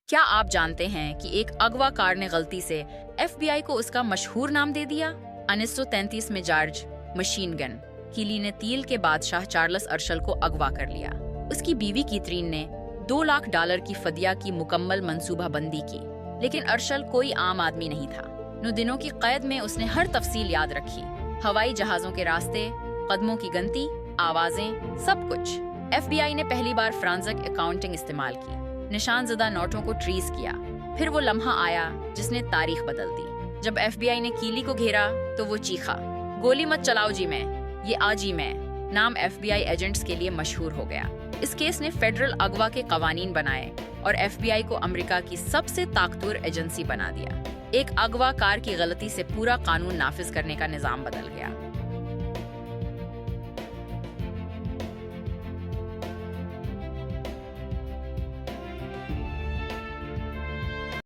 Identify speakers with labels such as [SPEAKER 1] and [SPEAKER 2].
[SPEAKER 1] क्या आप जानते हैं कि एक अगवाकार ने गलती से एफबीआई को उसका मशहूर नाम दे दिया? 1933 में जॉर्ज मशीन गन कीली ने तील के बादशाह चार्ल्स अर्शल को अगवा कर लिया। उसकी बीवी कीथरीन ने $2 लाख की फदिया की मुकम्मल मंसूबाबंदी की, लेकिन अर्शल कोई आम आदमी नहीं था। 9 दिनों की कैद में उसने हर तफसील याद रखी, हवाई जहाजों के रास्ते, कदमों की गिनती, आवाजें, सब कुछ। एफबीआई ने पहली बार फ्रांजिक अकाउंटिंग इस्तेमाल की, निशानजदा नोटों को ट्रीज किया। फिर वो लम्हा आया जिसने तारीख बदल दी। जब एफबीआई ने कीली को घेरा तो वो चीखा, गोली मत चलाओ जी मैं, ये आजी मैं। नाम एफबीआई एजेंट्स के लिए मशहूर हो गया। इस केस ने फेडरल अगवा के कवानीन बनाए और एफबीआई को अमेरिका की सबसे ताकतवर एजेंसी बना दिया। एक अगवाकार की गलती से पूरा कानून नाफिज करने का निजाम बदल गया।